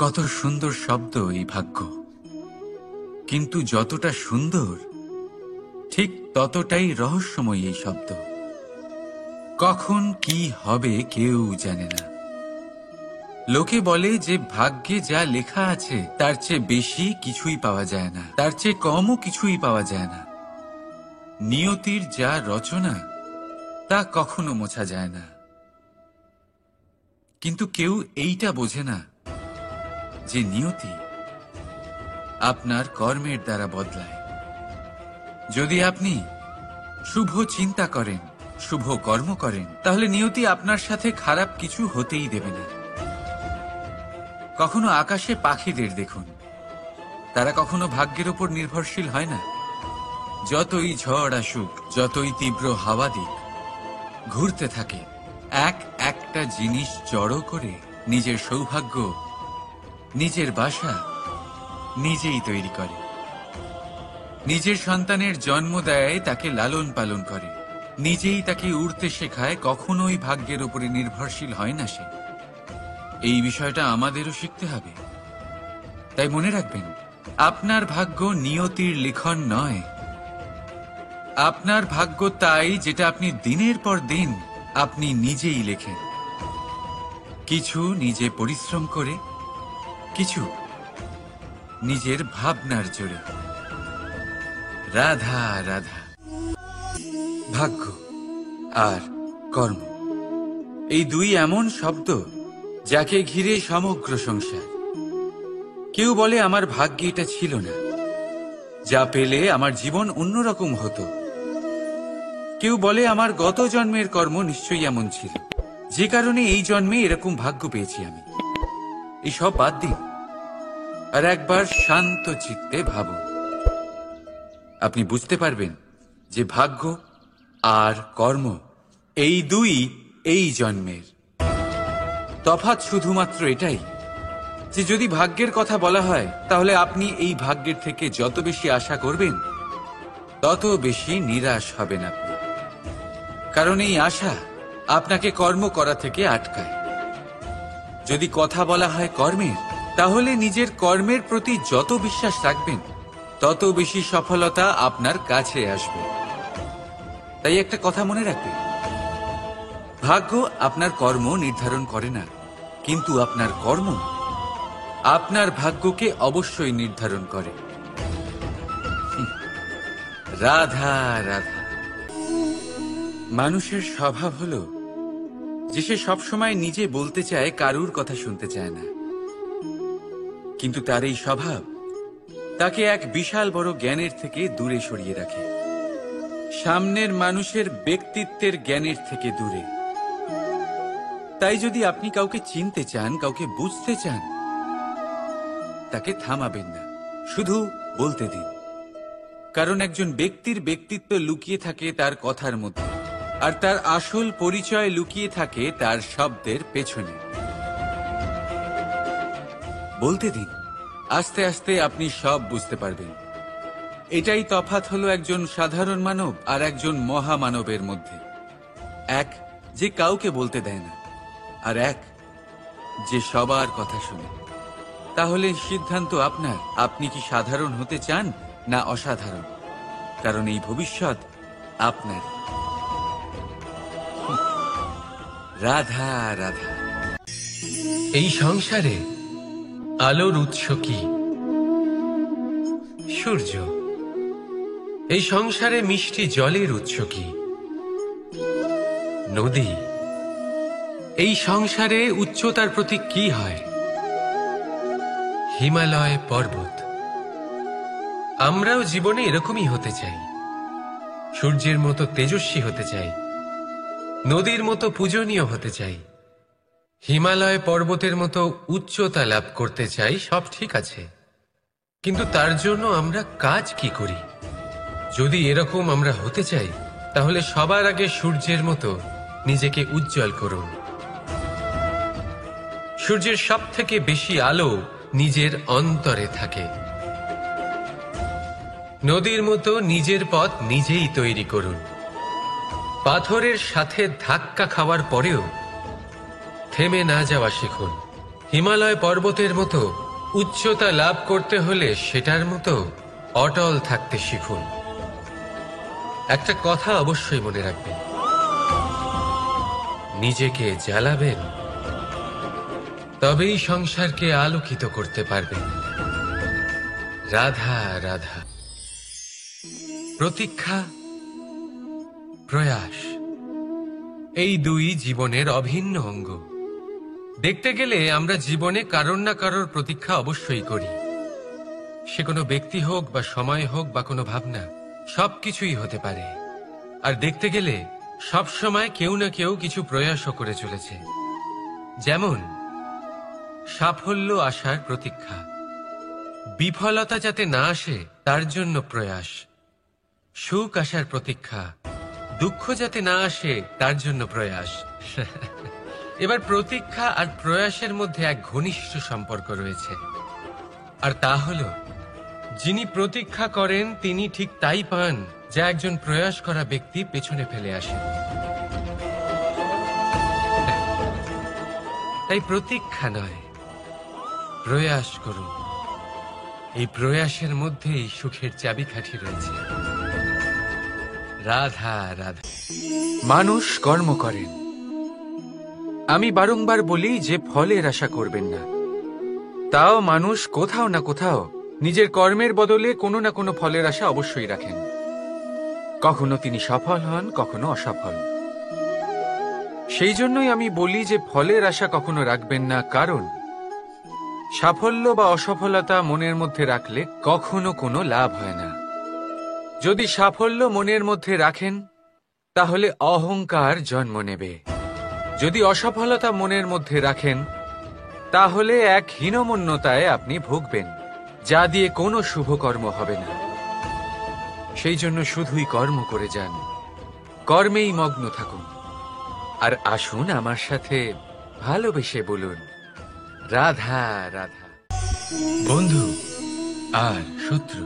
কত সুন্দর শব্দ এই ভাগ্য, কিন্তু যতটা সুন্দর ঠিক ততটাই রহস্যময় এই শব্দ। কখন কি হবে কেউ জানে না। লোকে বলে যে ভাগ্যে যা লেখা আছে তার চেয়ে বেশি কিছুই পাওয়া যায় না, তার চেয়ে কমও কিছুই পাওয়া যায় না। নিয়তির যা রচনা তা কখনো মোছা যায় না। কিন্তু কেউ এইটা বোঝে না যে নিয়তি আপনার কর্মের দ্বারা বদলায়। যদি আপনি শুভ চিন্তা করেন, শুভ কর্ম করেন, তাহলে নিয়তি আপনার সাথে খারাপ কিছু হতেই দেবে না। কখনো আকাশে পাখিদের দেখুন, তারা কখনো ভাগ্যের উপর নির্ভরশীল হয় না। যতই ঝড় আসুক, যতই তীব্র হাওয়া দিক, ঘুরতে থাকে, একটা জিনিস জড়ো করে নিজের সৌভাগ্য, নিজের বাসা নিজেই তৈরি করে। নিজের সন্তানের জন্ম দেয়, তাকে লালন পালন করে, নিজেই তাকে উড়তে শেখায়, কখনোই ভাগ্যের উপরে নির্ভরশীল হয় না সে। এই বিষয়টা আমাদেরও শিখতে হবে। তাই মনে রাখবেন, আপনার ভাগ্য নিয়তির লিখন নয়। আপনার ভাগ্য তাই যেটা আপনি দিনের পর দিন আপনি নিজেই লেখেন। কিছু নিজে পরিশ্রম করে, কিছু নিজের ভাবনার জোরে। রাধা রাধা। ভাগ্য আর কর্ম, এই দুই এমন শব্দ যাকে ঘিরে সমগ্র সংসার। কেউ বলে আমার ভাগ্যে এটা ছিল না, যা পেলে আমার জীবন অন্যরকম হতো। কেউ বলে আমার গত জন্মের কর্ম নিশ্চয়ই এমন ছিল, যে কারণে এই জন্মে এরকম ভাগ্য পেয়েছি আমি। এসব বাদ দিন আর একবার শান্ত চিত্তে ভাবুন। আপনি বুঝতে পারবেন যে ভাগ্য আর কর্ম এই দুই এই জন্মের। তফাৎ শুধুমাত্র এটাই যে যদি ভাগ্যের কথা বলা হয়, তাহলে আপনি এই ভাগ্যের থেকে যত বেশি আশা করবেন তত বেশি নিরাশ হবেন আপনি। কারণ এই আশা আপনাকে কর্ম করা থেকে আটকায়। যদি কথা বলা হয় কর্মের, তাহলে নিজের কর্মের প্রতি যত বিশ্বাস রাখবেন তত বেশি সফলতা আপনার কাছে আসবে। তাই একটা কথা মনে রাখবেন, ভাগ্য আপনার কর্ম নির্ধারণ করে না, কিন্তু আপনার কর্ম আপনার ভাগ্যকে অবশ্যই নির্ধারণ করে। রাধা রাধা। মানুষের স্বভাব হলো যে সে সবসময় নিজে বলতে চায়, কারুর কথা শুনতে চায় না। কিন্তু তার এই স্বভাব তাকে এক বিশাল বড় জ্ঞানের থেকে দূরে সরিয়ে রাখে, সামনের মানুষের ব্যক্তিত্বের জ্ঞানের থেকে দূরে। তাই যদি আপনি কাউকে চিনতে চান, কাউকে বুঝতে চান, তাকে থামাবেন না, শুধু বলতে দিন। কারণ একজন ব্যক্তির ব্যক্তিত্ব লুকিয়ে থাকে তার কথার মধ্যে, আর তার আসল পরিচয় লুকিয়ে থাকে তার শব্দের পেছনে। বলতে দিন, আস্তে আস্তে আপনি সব বুঝতে পারবেন। এটাই তফাৎ হলো একজন সাধারণ মানব আর একজন মহামানবের মধ্যে। এক যে কাউকে বলতে দেয় না, আর এক যে সবার কথা শুনে। তাহলে সিদ্ধান্ত আপনার, আপনি কি সাধারণ হতে চান না অসাধারণ? কারণ এই ভবিষ্যৎ আপনার। রাধা রাধা। এই সংসারে আলোর উৎস কি? সূর্য। এই সংসারে মিষ্টি জলের উৎস কি? নদী। এই সংসারে উচ্চতার প্রতীক কি হয়? হিমালয় পর্বত। আমরাও জীবনে এরকমই হতে চাই, সূর্যের মতো তেজস্বী হতে চাই, নদীর মতো পূজনীয় হতে চাই, হিমালয় পর্বতের মতো উচ্চতা লাভ করতে চাই। সব ঠিক আছে, কিন্তু তার জন্য আমরা কাজ কি করি? যদি এরকম আমরা হতে চাই, তাহলে সবার আগে সূর্যের মতো নিজেকে উজ্জ্বল করুন। সূর্যের সব থেকে বেশি আলো নিজের অন্তরে থাকে। নদীর মতো নিজের পথ নিজেই তৈরি করুন। পাথরের সাথে ধাক্কা খাওয়ার পরেও থেমে না যাওয়া শিখুন। হিমালয় পর্বতের মতো উচ্চতা লাভ করতে হলে সেটার মতো অটল থাকতে শিখুন। একটা কথা অবশ্যই মনে রাখবেন, নিজেকে জ্বালাবেন, তবেই সংসারকে আলোকিত করতে পারবেন। রাধা রাধা। প্রতীক্ষা, প্রয়াস, এই দুই জীবনের অভিন্ন অঙ্গ। দেখতে গেলে আমরা জীবনে কারোর না কারোর প্রতীক্ষা অবশ্যই করি। সে কোনো ব্যক্তি হোক বা সময় হোক বা কোনো ভাবনা, সবকিছুই হতে পারে। আর দেখতে গেলে সব সময় কেউ না কেউ কিছু প্রয়াসও করে চলেছে। যেমন সাফল্য আসার প্রতীক্ষা, বিফলতা যাতে না আসে তার জন্য প্রয়াস, সুখ আসার প্রতীক্ষা, দুঃখ যাতে না আসে তার জন্য প্রয়াস। এবার প্রতীক্ষা আর প্রয়াসের মধ্যে এক ঘনিষ্ঠ সম্পর্ক রয়েছে, আর তা হল যিনি প্রতীক্ষা করেন তিনি ঠিক তাই পান যা একজন প্রয়াস করা ব্যক্তি পেছনে ফেলে আসে। তাই প্রতীক্ষা নয়, প্রয়াস করুন। এই প্রয়াসের মধ্যেই সুখের চাবিকাঠি রয়েছে। রাধা রাধা। মানুষ কর্ম করেন। আমি বারংবার বলি যে ফলের আশা করবেন না। তাও মানুষ কোথাও না কোথাও নিজের কর্মের বদলে কোনো না কোনো ফলের আশা অবশ্যই রাখেন। কখনো তিনি সফল হন, কখনো অসফল। সেই জন্যই আমি বলি যে ফলের আশা কখনো রাখবেন না, কারণ সাফল্য বা অসফলতা মনের মধ্যে রাখলে কখনো কোনো লাভ হয় না। যদি সাফল্য মনের মধ্যে রাখেন তাহলে অহংকার জন্ম নেবে। যদি অসফলতা মনের মধ্যে রাখেন তাহলে এক হীনমন্যতায় আপনি ভুগবেন, যা দিয়ে কোনো শুভকর্ম হবে না। সেই জন্য শুধুই কর্ম করে যান, কর্মেই মগ্ন থাকুন। আর আসুন আমার সাথে ভালোবেসে বলুন, রাধা রাধা। বন্ধু আর শত্রু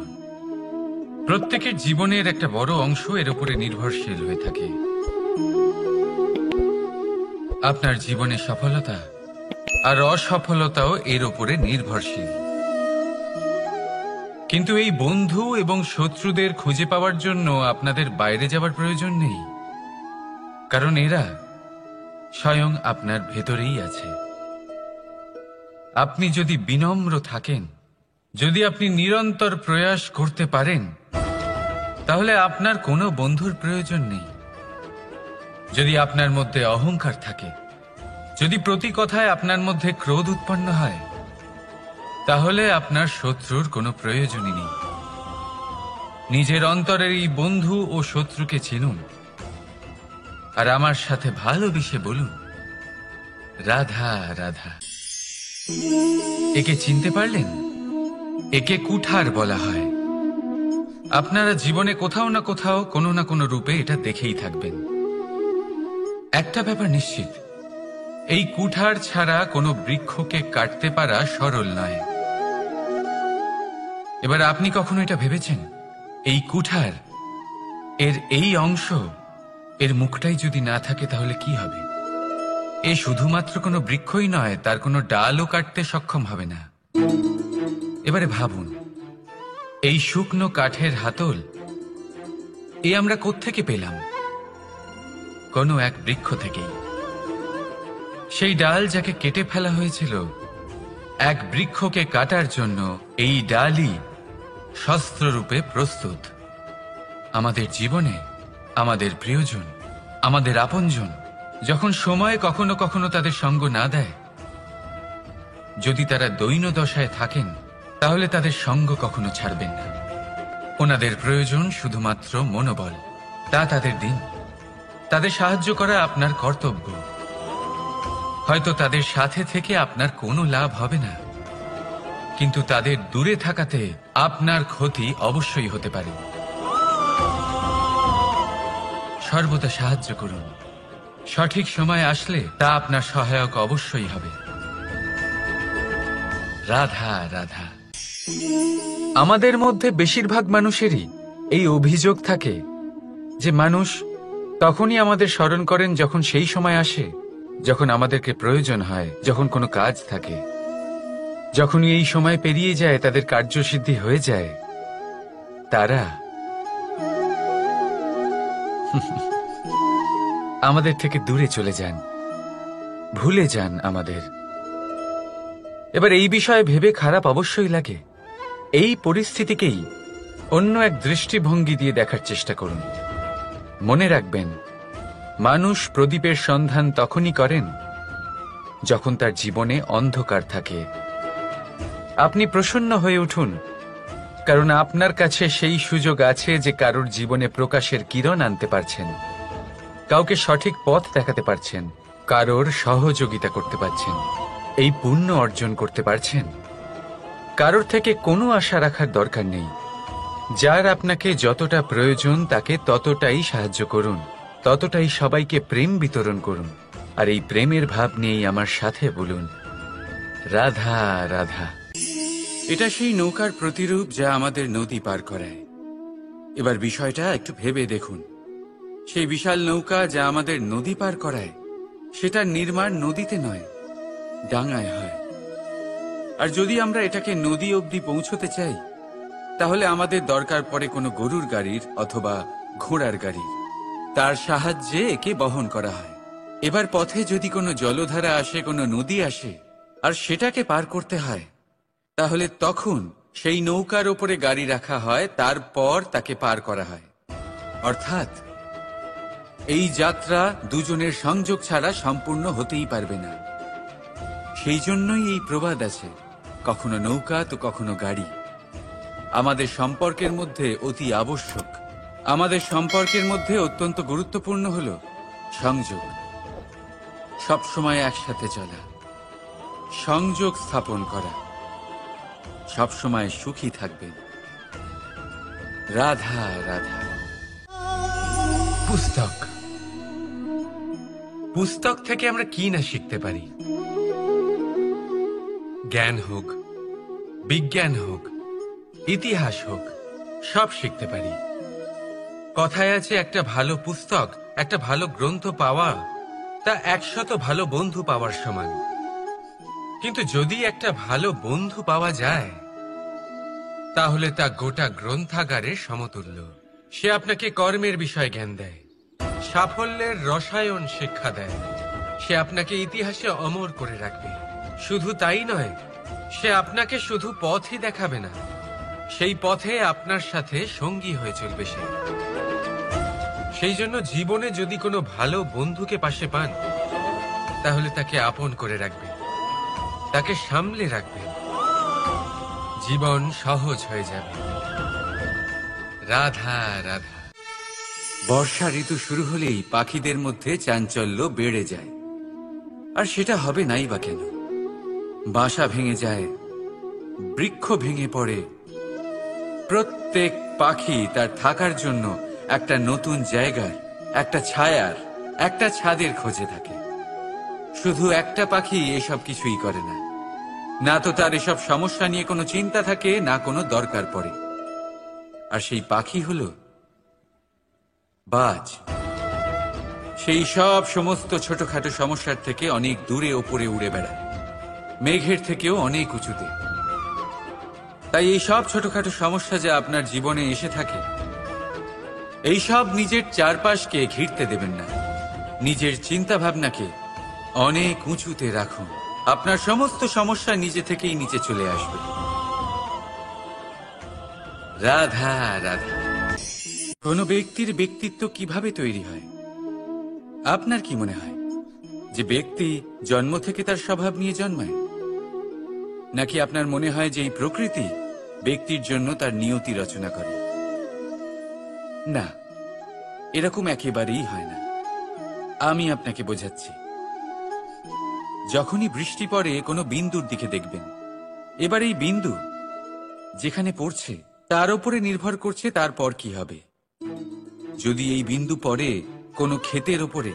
প্রত্যেকের জীবনের একটা বড় অংশ এর উপরে নির্ভরশীল হয়ে থাকে। আপনার জীবনের সফলতা আর অসফলতাও এর উপরে নির্ভরশীল। কিন্তু এই বন্ধু এবং শত্রুদের খুঁজে পাওয়ার জন্য আপনাদের বাইরে যাওয়ার প্রয়োজন নেই, কারণ এরা স্বয়ং আপনার ভেতরেই আছে। আপনি যদি বিনম্র থাকেন, যদি আপনি নিরন্তর প্রয়াস করতে পারেন, তাহলে আপনার কোনো বন্ধুর প্রয়োজন নেই। যদি আপনার মধ্যে অহংকার থাকে, যদি প্রতি কথায় আপনার মধ্যে ক্রোধ উৎপন্ন হয়, তাহলে আপনার শত্রুর কোনো প্রয়োজনই নেই। নিজের অন্তরের এই বন্ধু ও শত্রুকে চিনুন, আর আমার সাথে ভালোবেসে বলুন, রাধা রাধা। একে চিনতে পারলেন? একে কুঠার বলা হয়। আপনারা জীবনে কোথাও না কোথাও কোনো না কোনো রূপে এটা দেখেই থাকবেন। একটা ব্যাপার নিশ্চিত, এই কুঠার ছাড়া কোনো বৃক্ষকে কাটতে পারা সরল নয়। এবার আপনি কখনো এটা ভেবেছেন, এই কুঠার এর এই অংশ, এর মুখটাই যদি না থাকে তাহলে কি হবে? এ শুধুমাত্র কোনো বৃক্ষই নয়, তার কোনো ডালও কাটতে সক্ষম হবে না। এবারে ভাবুন, এই শুকনো কাঠের হাতল এ আমরা কোত্থেকে পেলাম? কোনো এক বৃক্ষ থেকেই। সেই ডাল যাকে কেটে ফেলা হয়েছিল এক বৃক্ষকে কাটার জন্য, এই ডালই শস্ত্ররূপে প্রস্তুত। আমাদের জীবনে আমাদের প্রিয়জন, আমাদের আপনজন যখন সময় কখনো কখনো তাদের সঙ্গ না দেয়, যদি তারা দৈন্য দশায় থাকেন, তাহলে তাদের সঙ্গ কখনো ছাড়বেন না। ওনাদের প্রয়োজন শুধুমাত্র মনোবল। তা তাদের দিন, তাদের সাহায্য করা আপনার কর্তব্য। হয়তো তাদের সাথে থেকে আপনার কোনো লাভ হবে না, কিন্তু তাদের দূরে থাকাতে আপনার ক্ষতি অবশ্যই হতে পারে। সর্বদা সাহায্য করুন। সঠিক সময় আসলে তা আপনার সহায়ক অবশ্যই হবে। রাধা রাধা। আমাদের মধ্যে বেশিরভাগ মানুষেরই এই অভিযোগ থাকে যে মানুষ তখনই আমাদের স্মরণ করেন যখন সেই সময় আসে যখন আমাদেরকে প্রয়োজন হয়, যখন কোনো কাজ থাকে। যখনই এই সময় পেরিয়ে যায়, তাদের কার্যসিদ্ধি হয়ে যায়, তারা আমাদের থেকে দূরে চলে যান, ভুলে যান আমাদের। এবার এই বিষয়ে ভেবে খারাপ অবশ্যই লাগে। এই পরিস্থিতিকেই অন্য এক দৃষ্টিভঙ্গি দিয়ে দেখার চেষ্টা করুন। মনে রাখবেন, মানুষ প্রদীপের সন্ধান তখনই করেন যখন তার জীবনে অন্ধকার থাকে। আপনি প্রসন্ন হয়ে উঠুন, কারণ আপনার কাছে সেই সুযোগ আছে যে কারোর জীবনে প্রকাশের কিরণ আনতে পারছেন, কাউকে সঠিক পথ দেখাতে পারছেন, কারোর সহযোগিতা করতে পারছেন, এই পুণ্য অর্জন করতে পারছেন। কারোর থেকে কোনো আশা রাখার দরকার নেই। যার আপনাকে যতটা প্রয়োজন তাকে ততটাই সাহায্য করুন, ততটাই সবাইকে প্রেম বিতরণ করুন। আর এই প্রেমের ভাব নিয়েই আমার সাথে বলুন, রাধা রাধা। এটা সেই নৌকার প্রতিরূপ যা আমাদের নদী পার করায়। এবার বিষয়টা একটু ভেবে দেখুন। সেই বিশাল নৌকা যা আমাদের নদী পার করায়, সেটার নির্মাণ নদীতে নয়, ডাঙায় হয়। আর যদি আমরা এটাকে নদী অবধি পৌঁছতে চাই, তাহলে আমাদের দরকার পড়ে কোনো গরুর গাড়ির অথবা ঘোড়ার গাড়ির। তার সাহায্যে একে বহন করা হয়। এবার পথে যদি কোনো জলধারা আসে, কোনো নদী আসে, আর সেটাকে পার করতে হয়, তাহলে তখন সেই নৌকার ওপরে গাড়ি রাখা হয়, তারপর তাকে পার করা হয়। অর্থাৎ এই যাত্রা দুজনের সংযোগ ছাড়া সম্পূর্ণ হতেই পারবে না। সেই জন্যই এই প্রবাদ আছে, কখনো নৌকা তো কখনো গাড়ি। আমাদের সম্পর্কের মধ্যে অতি আবশ্যক, আমাদের সম্পর্কের মধ্যে অত্যন্ত গুরুত্বপূর্ণ হল সংযোগ। সবসময় একসাথে চলা, সংযোগ স্থাপন করা। সবসময় সুখী থাকবেন। রাধা রাধা। পুস্তক, পুস্তক থেকে আমরা কি না শিখতে পারি। জ্ঞান হোক, বিজ্ঞান হোক, ইতিহাস হোক, সব শিখতে পারি। কথায় আছে, একটা ভালো পুস্তক, একটা ভালো গ্রন্থ পাওয়া তা 100 ভালো বন্ধু পাওয়ার সমান। কিন্তু যদি একটা ভালো বন্ধু পাওয়া যায়, তাহলে তা গোটা গ্রন্থাগারের সমতুল্য। সে আপনাকে কর্মের বিষয়ে জ্ঞান দেয়, সাফল্যের রসায়ন শিক্ষা দেয়। সে আপনাকে ইতিহাসে অমর করে রাখবে। শুধু তাই নয়, সে আপনাকে শুধু পথই দেখাবে না, সেই পথে আপনার সাথে সঙ্গী হয়ে চলবে সে। সেই জন্য জীবনে যদি কোনো ভালো বন্ধুকে পাশে পান, তাহলে তাকে আপন করে রাখবেন, তাকে সামলে রাখবেন। জীবন সহজ হয়ে যাবে। রাধা রাধা। বর্ষা ঋতু শুরু হলেই পাখিদের মধ্যে চাঞ্চল্য বেড়ে যায়। আর সেটা হবে নাই বা কেন? বাসা ভেঙে যায়, বৃক্ষ ভেঙে পড়ে। প্রত্যেক পাখি তার থাকার জন্য একটা নতুন জায়গার, একটা ছায়ার, একটা ছাদের খোঁজে থাকে। শুধু একটা পাখি এসব কিছুই করে না। না তো তার এসব সমস্যা নিয়ে কোনো চিন্তা থাকে, না কোনো দরকার পড়ে। আর সেই পাখি হলো বাজ। সেই সব সমস্ত ছোটখাটো সমস্যার থেকে অনেক দূরে ওপরে উড়ে বেড়ায়, মেঘের থেকেও অনেক উঁচুতে। তাই এই সব ছোটখাটো সমস্যা যা আপনার জীবনে এসে থাকে, এই সব নিজের চারপাশকে ঘিরতে দেবেন না। নিজের চিন্তা ভাবনাকে অনেক উঁচুতে রাখুন। আপনার সমস্ত সমস্যা নিজে থেকেই নিচে চলে আসবে। রাধা রাধা। কোনো ব্যক্তির ব্যক্তিত্ব কিভাবে তৈরি হয়? আপনার কি মনে হয় যে ব্যক্তি জন্ম থেকে তার স্বভাব নিয়ে জন্মায়? নাকি আপনার মনে হয় যে এই প্রকৃতি ব্যক্তির জন্য তার নিয়তি রচনা করে? না, এরকম একেবারেই হয় না। আমি আপনাকে বোঝাচ্ছি। যখনই বৃষ্টি পড়ে কোনো বিন্দুর দিকে দেখবেন। এবার এই বিন্দু যেখানে পড়ছে তার উপরে নির্ভর করছে তারপর কি হবে। যদি এই বিন্দু পড়ে কোনো ক্ষেতের ওপরে,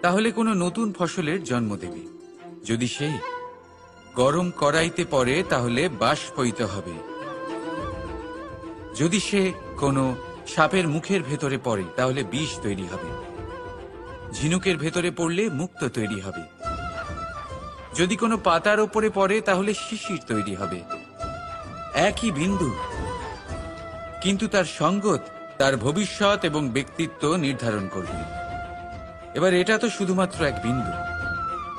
তাহলে কোনো নতুন ফসলের জন্ম দেবে। যদি সে গরম কড়াইতে পড়ে, তাহলে বাষ্পীত হবে। যদি সে কোনো সাপের মুখের ভেতরে পড়ে, তাহলে বিষ তৈরি হবে। ঝিনুকের ভেতরে পড়লে মুক্তো তৈরি হবে। যদি কোনো পাতার ওপরে পড়ে তাহলে শিশির তৈরি হবে, একই বিন্দু, কিন্তু তার সঙ্গত তার ভবিষ্যৎ এবং ব্যক্তিত্ব নির্ধারণ করবে। এবার এটা তো শুধুমাত্র এক বিন্দু,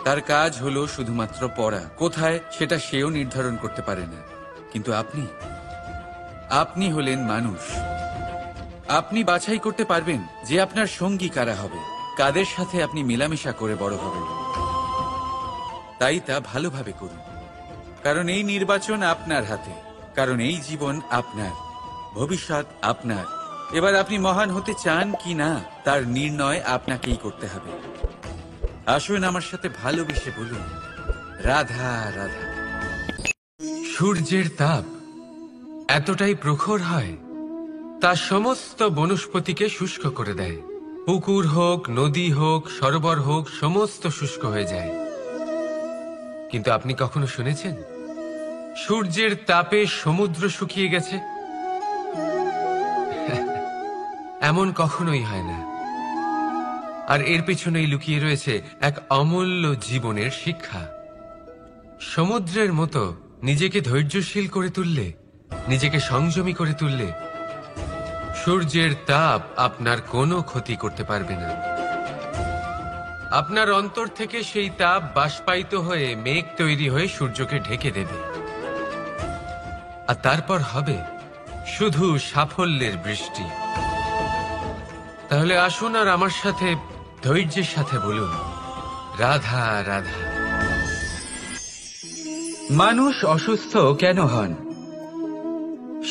তার কাজ হলো শুধুমাত্র পড়া, কোথায় সেটা সেও নির্ধারণ করতে পারে না। কিন্তু আপনি হলেন মানুষ, আপনি বাছাই করতে পারবেন যে আপনার সঙ্গী কারা হবে, কাদের সাথে আপনি মেলামেশা করে বড় হবেন। তাই তা ভালোভাবে করুন, কারণ এই নির্বাচন আপনার হাতে, কারণ এই জীবন আপনার, ভবিষ্যৎ আপনার। এবার আপনি মহান হতে চান কি না তার নির্ণয় আপনাকেই করতে হবে। আসুন আমার সাথে ভালোবেসে বলুন, রাধা রাধা। সূর্যের তাপ এতটাই প্রখর হয় তা সমস্ত বনস্পতিকে শুষ্ক করে দেয়। পুকুর হোক, নদী হোক, সরোবর হোক, সমস্ত শুষ্ক হয়ে যায়। কিন্তু আপনি কখনো শুনেছেন সূর্যের তাপে সমুদ্র শুকিয়ে গেছে? এমন কখনোই হয় না। আর এর পেছনেই লুকিয়ে রয়েছে এক অমূল্য জীবনের শিক্ষা। সমুদ্রের মতো নিজেকে ধৈর্যশীল করে তুললে, নিজেকে সংযমী করে তুললে সূর্যের তাপ আপনার কোনো ক্ষতি করতে পারবে না। আপনার অন্তর থেকে সেই তাপ বাষ্পায়িত হয়ে মেঘ তৈরি হয়ে সূর্যকে ঢেকে দেবে, আর তারপর হবে শুধু সাফল্যের বৃষ্টি। তাহলে আসুন আর আমার সাথে ধৈর্যের সাথে বলুন, রাধা রাধা। মানুষ অসুস্থ কেন হন?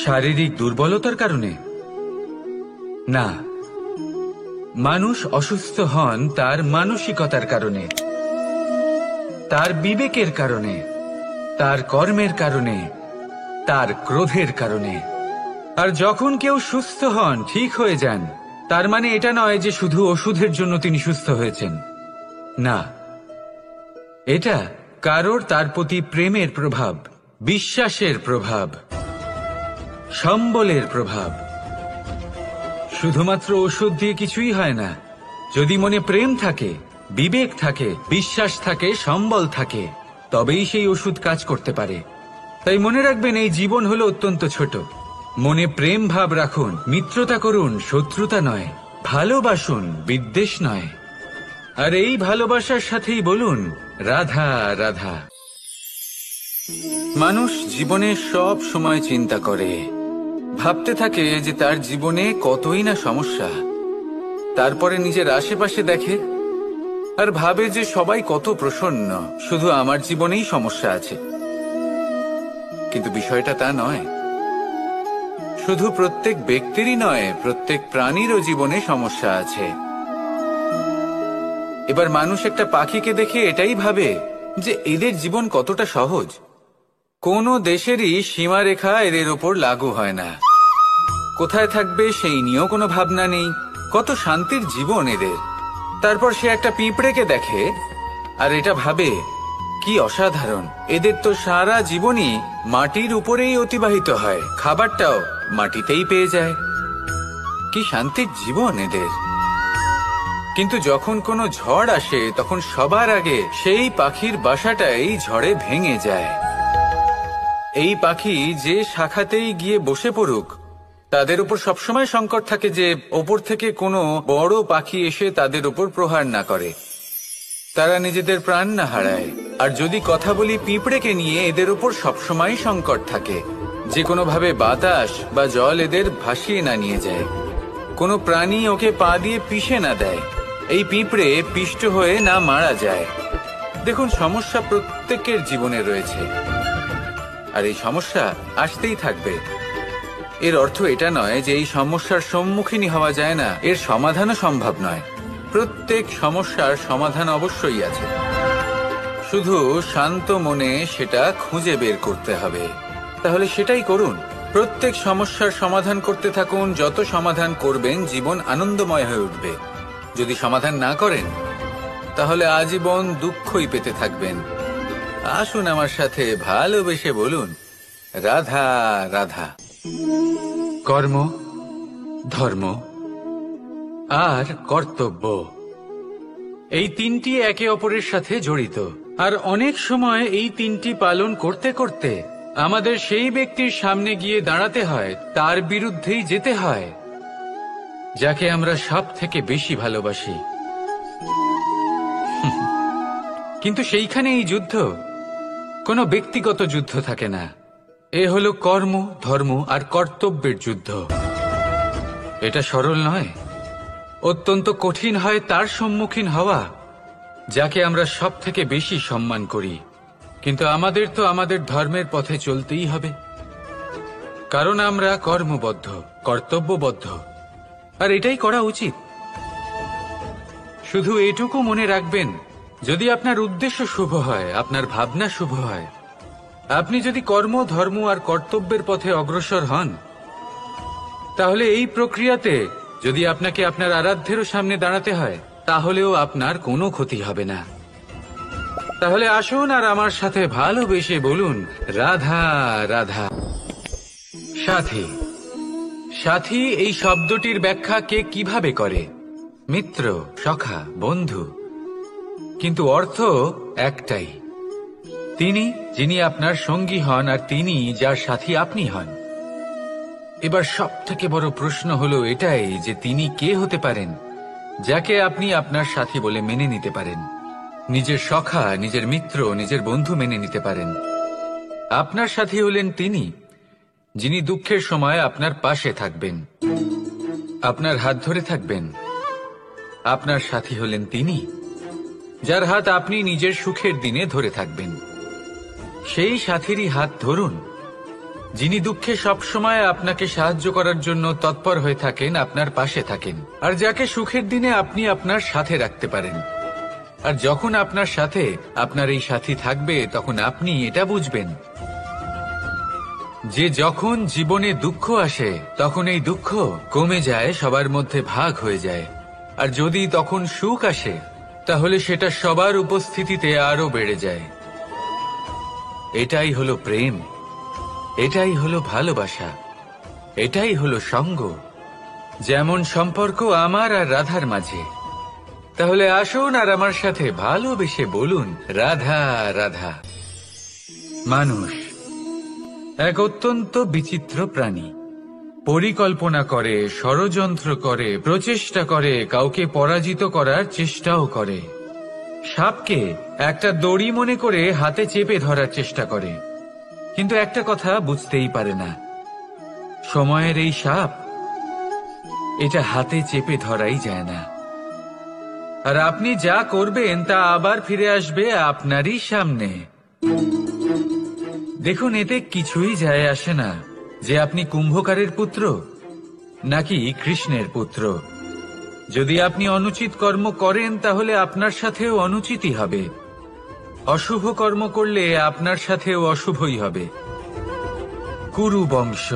শারীরিক দুর্বলতার কারণে? না, মানুষ অসুস্থ হন তার মানসিকতার কারণে, তার বিবেকের কারণে, তার কর্মের কারণে, তার ক্রোধের কারণে। আর যখন কেউ সুস্থ হন, ঠিক হয়ে যান, তার মানে এটা নয় যে শুধু ওষুধের জন্য তিনি সুস্থ হয়েছেন। না, এটা কারোর তার প্রতি প্রেমের প্রভাব, বিশ্বাসের প্রভাব, সম্বলের প্রভাব। শুধুমাত্র ওষুধ দিয়ে কিছুই হয় না। যদি মনে প্রেম থাকে, বিবেক থাকে, বিশ্বাস থাকে, সম্বল থাকে, তবেই সেই ওষুধ কাজ করতে পারে। তাই মনে রাখবেন, এই জীবন হলো অত্যন্ত ছোট। মনে প্রেম ভাব রাখুন, মিত্রতা করুন, শত্রুতা নয়, ভালোবাসুন, বিদ্বেষ নয়। আর এই ভালোবাসার সাথেই বলুন, রাধা রাধা। মানুষ জীবনে সব সময় চিন্তা করে, ভাবতে থাকে যে তার জীবনে কতই না সমস্যা। তারপরে নিজের আশেপাশে দেখে আর ভাবে যে সবাই কত প্রসন্ন, শুধু আমার জীবনেই সমস্যা আছে। কিন্তু বিষয়টা তা নয়। শুধু প্রত্যেক ব্যক্তিরই নয়, প্রত্যেক প্রাণীরও জীবনে সমস্যা আছে। এবার মানুষ একটা পাখিকে দেখে এটাই ভাবে যে এদের জীবন কতটা সহজ। কোনো দেশেরই সীমারেখা এদের ওপর লাগু হয় না। কোথায় থাকবে সেই নিয়েও কোনো ভাবনা নেই, কত শান্তির জীবন এদের। তারপর সে একটা পিঁপড়েকে দেখে আর এটা ভাবে, কি অসাধারণ, এদের তো সারা জীবনই মাটির উপরেই অতিবাহিত হয়, খাবারটাও মাটিতেই পেয়ে যায়, কি শান্তির জীবন এদের। কিন্তু যখন কোনো ঝড় আসে তখন সবার আগে সেই পাখির বাসাটাই ঝড়ে ভেঙে যায়। এই পাখি যে শাখাতেই গিয়ে বসে পড়ুক, তাদের উপর সবসময় সংকট থাকে যে ওপর থেকে কোনো বড় পাখি এসে তাদের উপর প্রহার না করে, তারা নিজেদের প্রাণ না হারায়। আর যদি কথা বলি পিঁপড়েকে নিয়ে, এদের উপর সবসময় সংকট থাকে যে কোনোভাবে বাতাস বা জল এদের ভাসিয়ে না নিয়ে যায়, কোনো প্রাণী ওকে পা দিয়ে পিষে না দেয়, এই পিঁপড়ে পিষ্ট হয়ে না মারা যায়। দেখুন, সমস্যা প্রত্যেকের জীবনে রয়েছে, আর এই সমস্যা আসতেই থাকবে। এর অর্থ এটা নয় যে এই সমস্যার সম্মুখীন হওয়া যায় না, এর সমাধানও সম্ভব নয়। প্রত্যেক সমস্যার সমাধান অবশ্যই আছে, শুধু শান্ত মনে সেটা খুঁজে বের করতে হবে। তাহলে সেটাই করুন, প্রত্যেক সমস্যার সমাধান করতে থাকুন। যত সমাধান করবেন জীবন আনন্দময় হয়ে উঠবে। যদি সমাধান না করেন তাহলে আজীবন দুঃখই পেতে থাকবেন। আসুন আমার সাথে ভালোবেসে বলুন, রাধা রাধা। কর্ম, ধর্ম আর কর্তব্য, এই তিনটি একে অপরের সাথে জড়িত। আর অনেক সময় এই তিনটি পালন করতে করতে আমাদের সেই ব্যক্তির সামনে গিয়ে দাঁড়াতে হয়, তার বিরুদ্ধেই যেতে হয়, যাকে আমরা সব থেকে বেশি ভালোবাসি। কিন্তু সেইখানে এই যুদ্ধ কোনো ব্যক্তিগত যুদ্ধ থাকে না। এ হলো কর্ম, ধর্ম আর কর্তব্যের যুদ্ধ। এটা সরল নয়, অত্যন্ত কঠিন হয় তার সম্মুখীন হওয়া যাকে আমরা সব থেকে বেশি সম্মান করি। কিন্তু আমাদের তো আমাদের ধর্মের পথে চলতেই হবে, কারণ আমরা কর্মবদ্ধ, কর্তব্যবদ্ধ, আর এটাই করা উচিত। শুধু এটুকু মনে রাখবেন, যদি আপনার উদ্দেশ্য শুভ হয়, আপনার ভাবনা শুভ হয়, আপনি যদি কর্ম, ধর্ম আর কর্তব্যের পথে অগ্রসর হন, তাহলে এই প্রক্রিয়াতে যদি আপনাকে আপনার আরাধ্যেরও সামনে দাঁড়াতে হয়, তাহলেও আপনার কোনো ক্ষতি হবে না। তাহলে আসুন আর আমার সাথে ভালোবেসে বলুন, রাধা রাধা। সাথী। সাথী এই শব্দটির ব্যাখ্যা কে কিভাবে করে? মিত্র, সখা, বন্ধু। কিন্তু অর্থ একটাই, তিনি যিনি আপনার সঙ্গী হন আর তিনি যার সাথী আপনি হন। এবার সব থেকে বড় প্রশ্ন হলো এটাই যে তিনি কে হতে পারেন যাকে আপনি আপনার সাথী বলে মেনে নিতে পারেন, নিজের সখা, নিজের মিত্র, নিজের বন্ধু মেনে নিতে পারেন। আপনার সাথী হলেন তিনি যিনি দুঃখের সময় আপনার পাশে থাকবেন, আপনার হাত ধরে থাকবেন। আপনার সাথী হলেন তিনি যার হাত আপনি নিজের সুখের দিনে ধরে থাকবেন। সেই সাথীরই হাত ধরুন যিনি দুঃখে সবসময় আপনাকে সাহায্য করার জন্য তৎপর হয়ে থাকেন, আপনার পাশে থাকেন, আর যাকে সুখের দিনে আপনি আপনার সাথে রাখতে পারেন। আর যখন আপনার সাথে আপনার এই সাথী থাকবে, তখন আপনি এটা বুঝবেন যে যখন জীবনে দুঃখ আসে, তখন এই দুঃখ কমে যায়, সবার মধ্যে ভাগ হয়ে যায়। আর যদি তখন সুখ আসে, তাহলে সেটা সবার উপস্থিতিতে আরো বেড়ে যায়। এটাই হলো প্রেম, এটাই হলো ভালোবাসা, এটাই হলো সঙ্গ, যেমন সম্পর্ক আমার আর রাধার মাঝে। তাহলে আসুন আর আমার সাথে ভালোবেসে বলুন, রাধা রাধা। মানুষ এক অত্যন্ত বিচিত্র প্রাণী। পরিকল্পনা করে, ষড়যন্ত্র করে, প্রচেষ্টা করে, কাউকে পরাজিত করার চেষ্টাও করে। সাপকে একটা দড়ি মনে করে হাতে চেপে ধরার চেষ্টা করে, কিন্তু একটা কথা বুঝতেই পারে না, সময়ের এই সাপ, এটা হাতে চেপে ধরাই যায় না। আর আপনি যা করবেন তা আবার ফিরে আসবে আপনারই সামনে। দেখুন, এতে কিছুই যায় আসে না যে আপনি কুম্ভকারের পুত্র নাকি কৃষ্ণের পুত্র। যদি আপনি অনুচিত কর্ম করেন, তাহলে আপনার সাথেও অনুচিতই হবে। অশুভ কর্ম করলে আপনার সাথেও অশুভই হবে। কুরু বংশ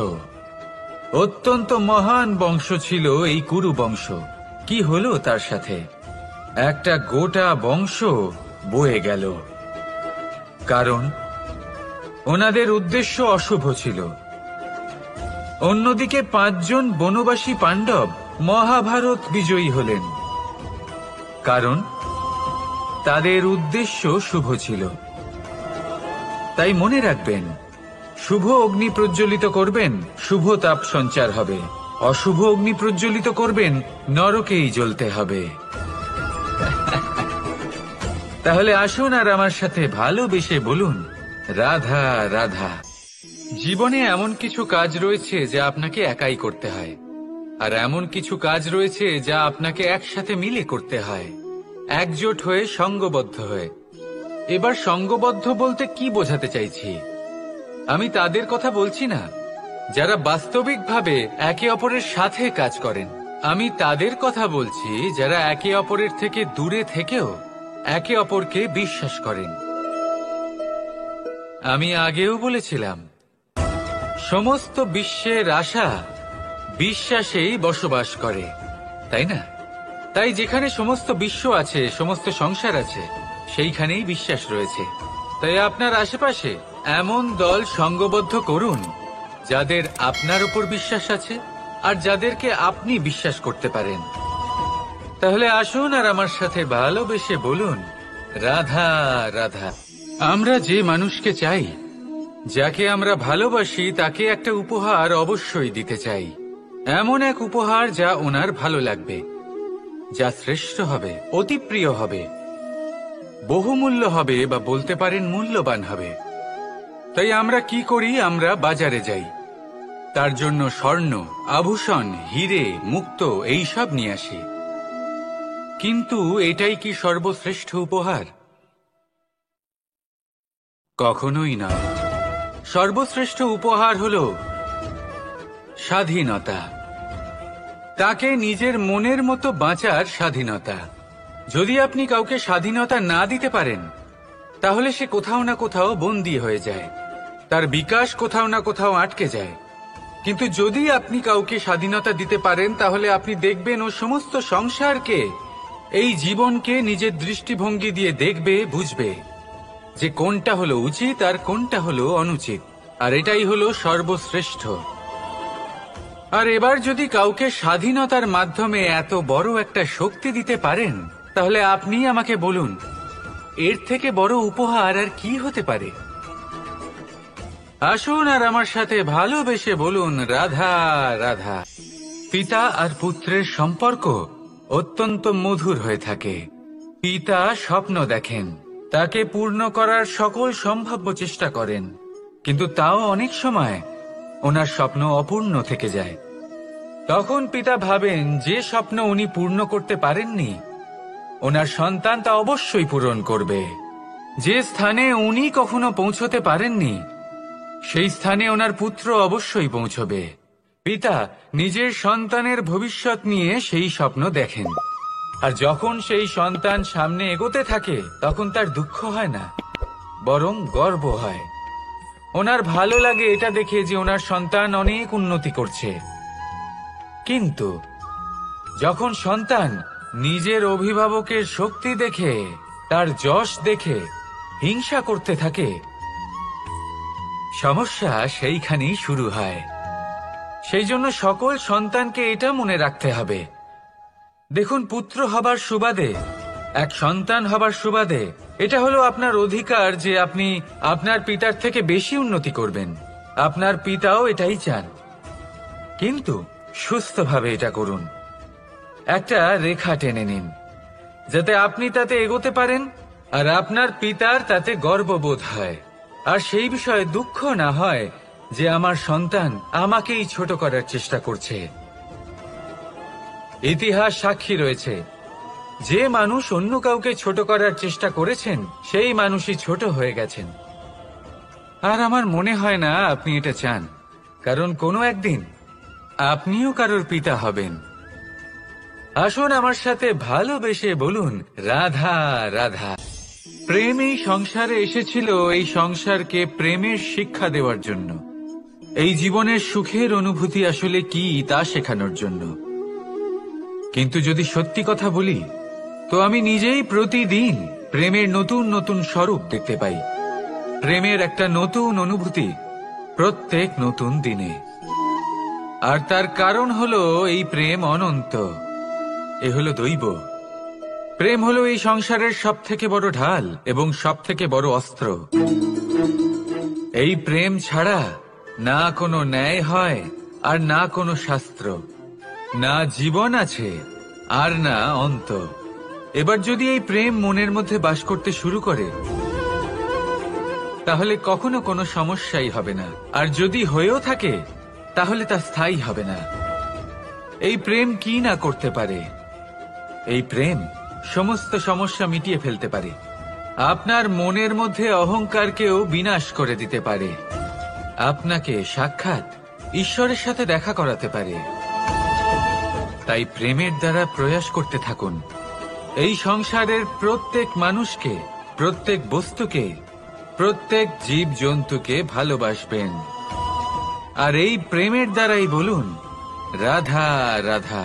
অত্যন্ত মহান বংশ ছিল। এই কুরু বংশ কি হলো তার সাথে? একটা গোটা বংশ বয়ে গেল, কারণ ওনাদের উদ্দেশ্য অশুভ ছিল। অন্যদিকে 5 জন বনবাসী পাণ্ডব মহাভারত বিজয়ী হলেন, কারণ তাদের উদ্দেশ্য শুভ ছিল। তাই মনে রাখবেন, শুভ অগ্নি প্রজ্বলিত করবেন, শুভ তাপ সঞ্চার হবে। অশুভ অগ্নি প্রজ্বলিত করবেন, নরকেই জ্বলতে হবে। তাহলে আসুন আর আমার সাথে ভালোবেসে বলুন, রাধা রাধা। জীবনে এমন কিছু কাজ রয়েছে যা আপনাকে একাই করতে হয়, আর এমন কিছু কাজ রয়েছে যা আপনাকে একসাথে মিলে করতে হয়, একজোট হয়ে, সঙ্গবদ্ধ হয়ে। এবার সঙ্গবদ্ধ বলতে কি বোঝাতে চাইছি? আমি তাদের কথা বলছি না যারা বাস্তবিকভাবে একে অপরের সাথে কাজ করেন। আমি তাদের কথা বলছি যারা একে অপরের থেকে দূরে থেকেও একে অপরকে বিশ্বাস করেন। আমি আগেও বলেছিলাম, সমস্ত বিশ্বের আশা বিশ্বাসেই বসবাস করে, তাই না? তাই যেখানে সমস্ত বিশ্ব আছে, সমস্ত সংসার আছে, সেইখানেই বিশ্বাস রয়েছে। তাই আপনার আশেপাশে এমন দল সঙ্গবদ্ধ করুন যাদের আপনার উপর বিশ্বাস আছে আর যাদেরকে আপনি বিশ্বাস করতে পারেন। তাহলে আসুন আর আমার সাথে ভালোবেসে বলুন, রাধা রাধা। আমরা যে মানুষকে চাই, যাকে আমরা ভালোবাসি, তাকে একটা উপহার অবশ্যই দিতে চাই। এমন এক উপহার যা ওনার ভালো লাগবে, যা শ্রেষ্ঠ হবে, অতি প্রিয় হবে, বহুমূল্য হবে, বা বলতে পারেন মূল্যবান হবে। তাই আমরা কি করি? আমরা বাজারে যাই, তার জন্য স্বর্ণ, আভূষণ, হিরে, মুক্ত এইসব নিয়ে আসি। কিন্তু এটাই কি সর্বশ্রেষ্ঠ উপহার? কখনোই নয়। সর্বশ্রেষ্ঠ উপহার হল স্বাধীনতা, তাকে নিজের মনের মতো বাঁচার স্বাধীনতা। যদি আপনি কাউকে স্বাধীনতা না দিতে পারেন, তাহলে সে কোথাও না কোথাও বন্দী হয়ে যায়, তার বিকাশ কোথাও না কোথাও আটকে যায়। কিন্তু যদি আপনি কাউকে স্বাধীনতা দিতে পারেন, তাহলে আপনি দেখবেন ও সমস্ত সংসারকে, এই জীবনকে নিজের দৃষ্টিভঙ্গি দিয়ে দেখবে, বুঝবে যে কোনটা হলো উচিত আর কোনটা হলো অনুচিত। আর এটাই হলো সর্বশ্রেষ্ঠ। আর এবার যদি কাউকে স্বাধীনতার মাধ্যমে এত বড় একটা শক্তি দিতে পারেন, তাহলে আপনি আমাকে বলুন, এর থেকে বড় উপহার আর কি হতে পারে? আসুন আর আমার সাথে ভালোবেসে বলুন, রাধা রাধা। পিতা আর পুত্রের সম্পর্ক অত্যন্ত মধুর হয়ে থাকে। পিতা স্বপ্ন দেখেন, তাকে পূর্ণ করার সকল সম্ভাব্য চেষ্টা করেন, কিন্তু তাও অনেক সময় ওনার স্বপ্ন অপূর্ণ থেকে যায়। তখন পিতা ভাবেন যে স্বপ্ন উনি পূর্ণ করতে পারেননি, ওনার সন্তান তা অবশ্যই পূরণ করবে। যে স্থানে উনি কখনো পৌঁছতে পারেননি, সেই স্থানে ওনার পুত্র অবশ্যই পৌঁছবে। পিতা নিজের সন্তানের ভবিষ্যৎ নিয়ে সেই স্বপ্ন দেখেন, আর যখন সেই সন্তান সামনে এগোতে থাকে, তখন তার দুঃখ হয় না, বরং গর্ব হয়। ওনার ভালো লাগে এটা দেখে যে ওনার সন্তান অনেক উন্নতি করছে। কিন্তু যখন সন্তান নিজের অভিভাবকের শক্তি দেখে, তার যশ দেখে হিংসা করতে থাকে, সমস্যা সেইখানেই শুরু হয়। সেই জন্য সকল সন্তানকে এটা মনে রাখতে হবে, দেখুন, পুত্র হবার সুবাদে, এক সন্তান হবার সুবাদে, এটা হলো আপনার অধিকার যে আপনি আপনার পিতার থেকে বেশি উন্নতি করবেন। আপনার পিতাও এটাই চান, কিন্তু সুস্থভাবে এটা করুন। একটা রেখা টেনে নিন, যাতে আপনি তাতে এগোতে পারেন আর আপনার পিতার তাতে গর্ববোধ হয়, আর সেই বিষয়ে দুঃখ না হয় যে আমার সন্তান আমাকেই ছোট করার চেষ্টা করছে। ইতিহাস সাক্ষী রয়েছে, যে মানুষ অন্য কাউকে ছোট করার চেষ্টা করেছেন, সেই মানুষই ছোট হয়ে গেছেন। আর আমার মনে হয় না আপনি এটা চান, কারণ কোনো একদিন আপনিও কারোর পিতা হবেন। আসুন আমার সাথে ভালোবেসে বলুন, রাধা রাধা। প্রেম এই সংসারে এসেছিল এই সংসারকে প্রেমের শিক্ষা দেওয়ার জন্য, এই জীবনের সুখের অনুভূতি আসলে কি তা শেখানোর জন্য। কিন্তু যদি সত্যি কথা বলি, তো আমি নিজেই প্রতিদিন প্রেমের নতুন নতুন স্বরূপ দেখতে পাই, প্রেমের একটা নতুন অনুভূতি প্রত্যেক নতুন দিনে। আর তার কারণ হলো এই প্রেম অনন্ত, এ হলো দৈব। প্রেম হলো এই সংসারের সব থেকে বড় ঢাল এবং সব থেকে বড় অস্ত্র। এই প্রেম ছাড়া না কোনো ন্যায় হয় আর না কোনো শাস্ত্র, না জীবন আছে আর না অন্ত। এবার যদি এই প্রেম মনের মধ্যে বাস করতে শুরু করে, তাহলে কখনো কোনো সমস্যাই হবে না, আর যদি হয়েও থাকে তাহলে তা স্থায়ী হবে না। এই প্রেম কি না করতে পারে? এই প্রেম সমস্ত সমস্যা মিটিয়ে ফেলতে পারে, আপনার মনের মধ্যে অহংকারকেও বিনাশ করে দিতে পারে, আপনাকে সাক্ষাৎ ঈশ্বরের সাথে দেখা করাতে পারে। তাই প্রেমের দ্বারা প্রয়াস করতে থাকুন, এই সংসারের প্রত্যেক মানুষকে, প্রত্যেক বস্তুকে, প্রত্যেক জীব জন্তুকে ভালোবাসবেন। আর এই প্রেমের দ্বারাই বলুন, রাধা রাধা।